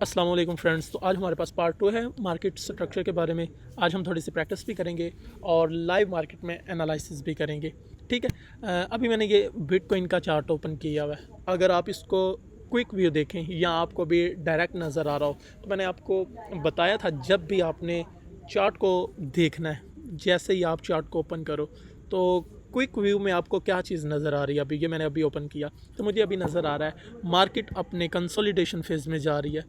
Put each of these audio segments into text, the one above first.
अस्सलाम वालेकुम फ्रेंड्स। तो आज हमारे पास पार्ट 2 है मार्केट स्ट्रक्चर के बारे में। आज हम थोड़ी सी प्रैक्टिस भी करेंगे और लाइव मार्केट में एनालिसिस भी करेंगे। ठीक है। अभी मैंने ये बिटकॉइन का चार्ट ओपन किया हुआ है। अगर आप इसको क्विक व्यू देखें या आपको भी डायरेक्ट नज़र आ रहा हो तो मैंने आपको बताया था, जब भी आपने चार्ट को देखना है, जैसे ही आप चार्ट को ओपन करो तो क्विक व्यू में आपको क्या चीज़ नज़र आ रही है। अभी ये मैंने अभी ओपन किया तो मुझे अभी नज़र आ रहा है मार्केट अपने कंसोलिडेशन फेज़ में जा रही है।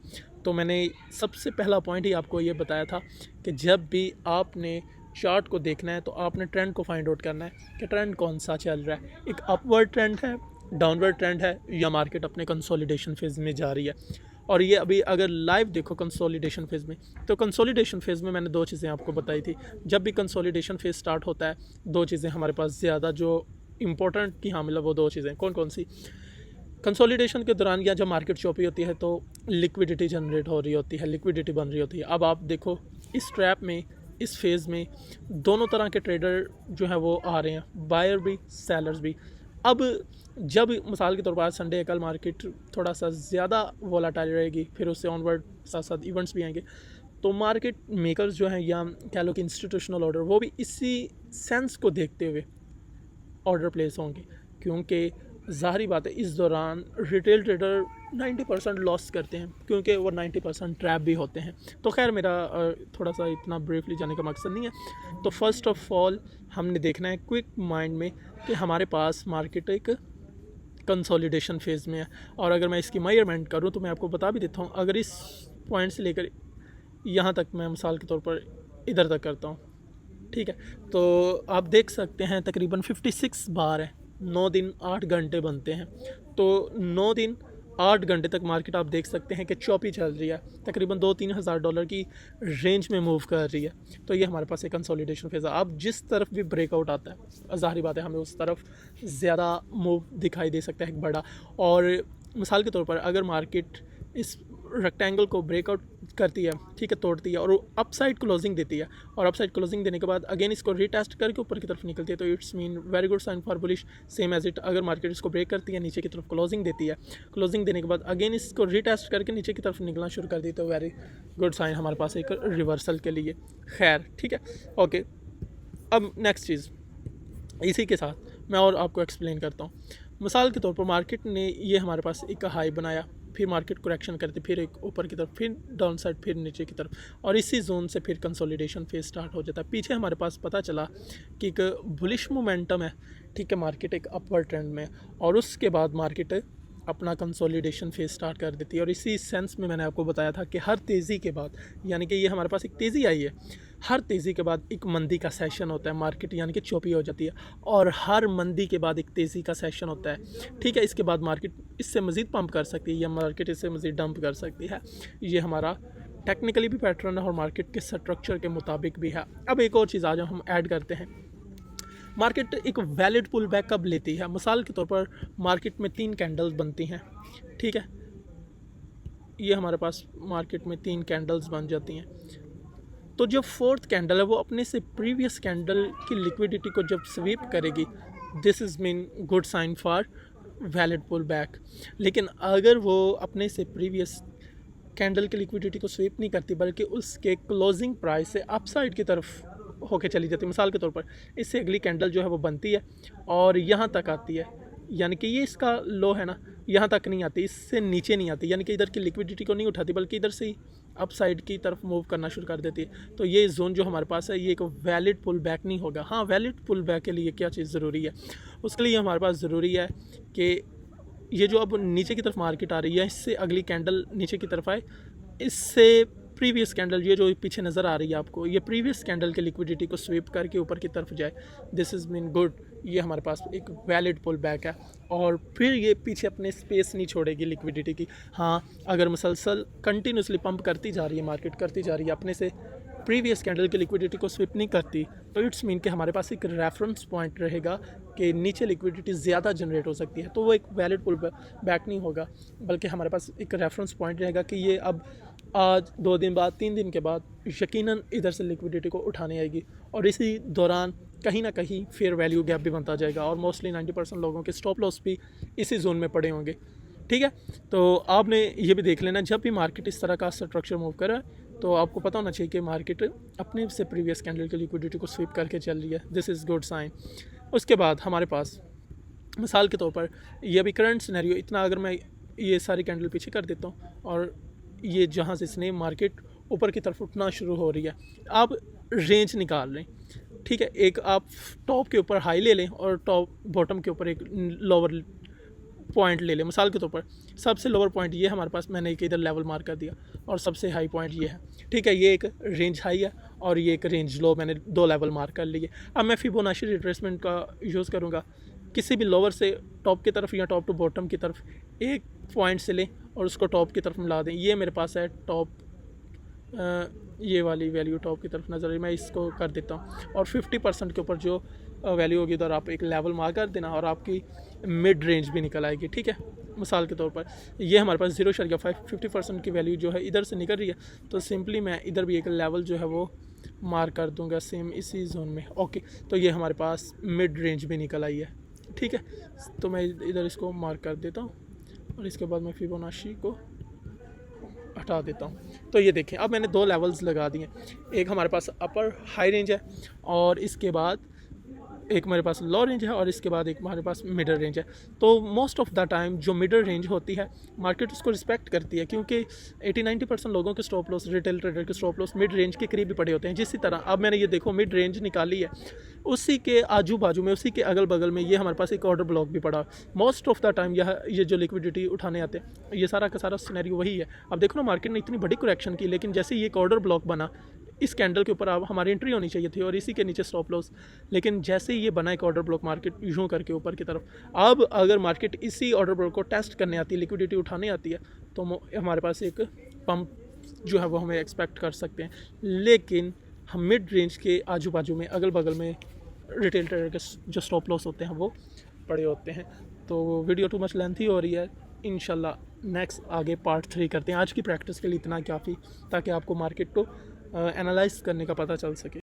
तो मैंने सबसे पहला पॉइंट ही आपको ये बताया था कि जब भी आपने चार्ट को देखना है तो आपने ट्रेंड को फाइंड आउट करना है कि ट्रेंड कौन सा चल रहा है, एक अपवर्ड ट्रेंड है, डाउनवर्ड ट्रेंड है, या मार्केट अपने कंसोलिडेशन फेज़ में जा रही है। और ये अभी अगर लाइव देखो कंसोलिडेशन फेज़ में, तो कंसोलिडेशन फेज़ में मैंने दो चीज़ें आपको बताई थी। जब भी कंसोलिडेशन फेज़ स्टार्ट होता है, दो चीज़ें हमारे पास ज़्यादा जो इंपॉर्टेंट की हामिल है, वो दो चीज़ें कौन कौन सी। कंसोलिडेशन के दौरान या जब मार्केट चौपी होती है तो लिक्विडिटी जनरेट हो रही होती है, लिक्विडिटी बन रही होती है। अब आप देखो इस ट्रैप में, इस फेज़ में दोनों तरह के ट्रेडर जो हैं वो आ रहे हैं, बायर भी सेलर्स भी। अब जब मिसाल के तौर पर आज संडे है, कल मार्केट थोड़ा सा ज़्यादा वोलाटाइल रहेगी, फिर उससे ऑनवर्ड साथ साथ इवेंट्स भी आएंगे, तो मार्केट मेकर्स जो हैं या कह लो कि इंस्टीट्यूशनल ऑर्डर, वो भी इसी सेंस को देखते हुए ऑर्डर प्लेस होंगे। क्योंकि ज़ाहिरी बात है इस दौरान रिटेल ट्रेडर 90% लॉस करते हैं, क्योंकि वो 90% ट्रैप भी होते हैं। तो खैर मेरा थोड़ा सा इतना ब्रीफली जाने का मकसद नहीं है। तो फर्स्ट ऑफ ऑल हमने देखना है क्विक माइंड में कि हमारे पास मार्केट एक कंसोलिडेशन फेज़ में है। और अगर मैं इसकी मेजरमेंट करूँ तो मैं आपको बता भी देता हूँ, अगर इस पॉइंट से लेकर यहाँ तक मैं मिसाल के तौर पर इधर तक करता हूँ, ठीक है, तो आप देख सकते हैं तकरीबन 56 बार है। 9 दिन 8 घंटे बनते हैं, तो 9 दिन 8 घंटे तक मार्केट आप देख सकते हैं कि चौपी चल रही है, तकरीबन 2-3 हज़ार डॉलर की रेंज में मूव कर रही है। तो ये हमारे पास एक कंसोलिडेशन फेज़ है। अब जिस तरफ भी ब्रेकआउट आता है, ज़ाहिर बात है हमें उस तरफ ज़्यादा मूव दिखाई दे सकता है, एक बड़ा। और मिसाल के तौर पर अगर मार्केट इस रेक्टेंगल को ब्रेकआउट करती है, ठीक है, तोड़ती है और अपसाइड क्लोजिंग देती है, और अपसाइड क्लोजिंग देने के बाद अगेन इसको रीटेस्ट करके ऊपर की तरफ निकलती है, तो it's mean very good sign for bullish. Same as it, अगर मार्केट इसको ब्रेक करती है, नीचे की तरफ क्लोजिंग देती है, क्लोजिंग देने के बाद अगेन इसको रीटेस्ट करके नीचे की तरफ निकलना शुरू कर दी, तो वेरी गुड साइन हमारे पास एक रिवर्सल के लिए। खैर ठीक है, ओके। अब नेक्स्ट चीज़ इसी के साथ मैं और आपको एक्सप्लेन करता हूँ। मिसाल के तौर पर मार्केट ने ये हमारे पास एक हाई बनाया, फिर मार्केट करेक्शन करती, फिर एक ऊपर की तरफ, फिर डाउन साइड, फिर नीचे की तरफ, और इसी जोन से फिर कंसोलिडेशन फेज स्टार्ट हो जाता है। पीछे हमारे पास पता चला कि एक बुलिश मोमेंटम है, ठीक है, मार्केट एक अपवर्ड ट्रेंड में, और उसके बाद मार्केट अपना कंसोलिडेशन फेज स्टार्ट कर देती है। और इसी सेंस में मैंने आपको बताया था कि हर तेज़ी के बाद, यानी कि ये हमारे पास एक तेज़ी आई है, हर तेज़ी के बाद एक मंदी का सेशन होता है, मार्केट यानी कि चौपी हो जाती है, और हर मंदी के बाद एक तेज़ी का सेशन होता है, ठीक है। इसके बाद मार्केट इससे मज़ीद पंप कर सकती है या मार्केट इससे मज़ीद डंप कर सकती है। ये हमारा टेक्निकली भी पैटर्न है और मार्केट के स्ट्रक्चर के मुताबिक भी है। अब एक और चीज़ आज हम ऐड करते हैं, मार्केट एक वैलिड पुल बैक कब लेती है। मिसाल के तौर पर मार्केट में 3 कैंडल्स बनती हैं, ठीक है, ये हमारे पास मार्केट में 3 कैंडल्स बन जाती हैं, तो जो फोर्थ कैंडल है वो अपने से प्रीवियस कैंडल की लिक्विडिटी को जब स्वीप करेगी, this is mean good sign for valid pull back. लेकिन अगर वो अपने से प्रीवियस कैंडल की लिक्विडिटी को स्वीप नहीं करती, बल्कि उसके क्लोजिंग प्राइस से अपसाइड की तरफ होके चली जाती है, मिसाल के तौर पर इससे अगली कैंडल जो है वो बनती है और यहाँ तक आती है, यानी कि ये इसका लो है ना, यहाँ तक नहीं आती, इससे नीचे नहीं आती, यानी कि इधर की लिक्विडिटी को नहीं उठाती, बल्कि इधर से ही अप साइड की तरफ मूव करना शुरू कर देती है। तो ये जोन जो हमारे पास है ये एक वैलिड पुल बैक नहीं होगा। हाँ, वैलिड पुल बैक के लिए क्या चीज़ ज़रूरी है, उसके लिए हमारे पास ज़रूरी है कि ये जो अब नीचे की तरफ मार्केट आ रही है, इससे अगली कैंडल नीचे की तरफ आए, इससे प्रीवियस कैंडल ये जो पीछे नज़र आ रही है आपको, ये प्रीवियस कैंडल की लिक्विडिटी को स्वीप करके ऊपर की तरफ जाए, दिस इज़ मीन गुड, ये हमारे पास एक वैलिड पुल बैक है। और फिर ये पीछे अपने स्पेस नहीं छोड़ेगी लिक्विडिटी की। हाँ, अगर मुसलसल कंटिन्यूसली पंप करती जा रही है, मार्केट करती जा रही है, अपने से प्रीवियस कैंडल की लिक्विडिटी को स्विप नहीं करती, तो इट्स मीन कि हमारे पास एक रेफरेंस पॉइंट रहेगा कि नीचे लिक्विडिटी ज़्यादा जनरेट हो सकती है, तो वो एक वैलिड पुल बैक नहीं होगा, बल्कि हमारे पास एक रेफरेंस पॉइंट रहेगा कि ये अब आज 2 दिन बाद, 3 दिन के बाद यकीनन इधर से लिक्विडिटी को उठाने आएगी, और इसी दौरान कहीं ना कहीं फेयर वैल्यू गैप भी बनता जाएगा, और मोस्टली 90% लोगों के स्टॉप लॉस भी इसी जोन में पड़े होंगे। ठीक है। तो आपने ये भी देख लेना, जब भी मार्केट इस तरह का स्ट्रक्चर मूव कर रहा है तो आपको पता होना चाहिए कि मार्केट अपने से प्रीवियस कैंडल की लिक्विडिटी को स्वीप करके चल रही है, दिस इज़ गुड साइन। उसके बाद हमारे पास मिसाल के तौर पर ये अभी करंट सिनेरियो इतना, अगर मैं ये सारी कैंडल पीछे कर देता हूँ और ये जहाँ से इसने मार्केट ऊपर की तरफ उठना शुरू हो रही है, आप रेंज निकाल लें, ठीक है। एक आप टॉप के ऊपर हाई ले लें और टॉप बॉटम के ऊपर एक लोअर पॉइंट ले लें। मिसाल के तौर पर सबसे लोअर पॉइंट ये हमारे पास, मैंने एक इधर लेवल मार्क कर दिया, और सबसे हाई पॉइंट ये है, ठीक है। ये एक रेंज हाई है और ये एक रेंज लो, मैंने 2 लेवल मार्क कर लिए। अब मैं फिबोनाची रिट्रेसमेंट का यूज़ करूँगा, किसी भी लोअर से टॉप की तरफ या टॉप टू बॉटम की तरफ एक पॉइंट से लें और उसको टॉप की तरफ मिला दें। ये मेरे पास है टॉप, ये वाली वैल्यू टॉप की तरफ नज़र आ रही, मैं इसको कर देता हूँ, और 50% के ऊपर जो वैल्यू होगी उधर आप एक लेवल मार्क कर देना और आपकी मिड रेंज भी निकल आएगी, ठीक है। मिसाल के तौर पर ये हमारे पास 0.5 50% की वैल्यू जो है इधर से निकल रही है, तो सिंपली मैं इधर भी एक लेवल जो है वो मार्क कर दूंगा सेम इसी जोन में, ओके। तो ये हमारे पास मिड रेंज भी निकल आई है, ठीक है। तो मैं इधर इसको मार्क कर देता हूँ और इसके बाद मैं फिबोनाची को हटा देता हूँ। तो ये देखें, अब मैंने 2 लेवल्स लगा दिए, एक हमारे पास अपर हाई रेंज है और इसके बाद एक मेरे पास लो रेंज है और इसके बाद एक हमारे पास मिडल रेंज है। तो मोस्ट ऑफ द टाइम जो मिडल रेंज होती है मार्केट उसको रिस्पेक्ट करती है, क्योंकि 80-90% लोगों के स्टॉप लॉस, रिटेल ट्रेडर के स्टॉप लॉस मिड रेंज के करीब भी पड़े होते हैं। जिस तरह अब मैंने ये देखो मिड रेंज निकाली है, उसी के आजू बाजू में, उसी के अगल बगल में ये हमारे पास एक ऑर्डर ब्लॉक भी पड़ा। मोस्ट ऑफ द टाइम ये जो लिक्विडिटी उठाने आते हैं, ये सारा का सारा सिनेरियो वही है। अब देखो ना, मार्केट ने इतनी बड़ी करेक्शन की, लेकिन जैसे ये एक ऑर्डर ब्लॉक बना, इस कैंडल के ऊपर अब हमारी एंट्री होनी चाहिए थी और इसी के नीचे स्टॉप लॉस, लेकिन जैसे ही ये बना एक ऑर्डर ब्लॉक मार्केट यूँ करके ऊपर की तरफ, अब अगर मार्केट इसी ऑर्डर ब्लॉक को टेस्ट करने आती है, लिक्विडिटी उठाने आती है, तो हमारे पास एक पंप जो है वो हमें एक्सपेक्ट कर सकते हैं। लेकिन हम मिड रेंज के आजू बाजू में, अगल बगल में रिटेल ट्रेडर के जो स्टॉप लॉस होते हैं वो पड़े होते हैं। तो वीडियो टू मच लेंथी हो रही है, इंशाल्लाह नेक्स्ट आगे पार्ट 3 करते हैं। आज की प्रैक्टिस के लिए इतना काफ़ी, ताकि आपको मार्केट को एनालाइज करने का पता चल सके।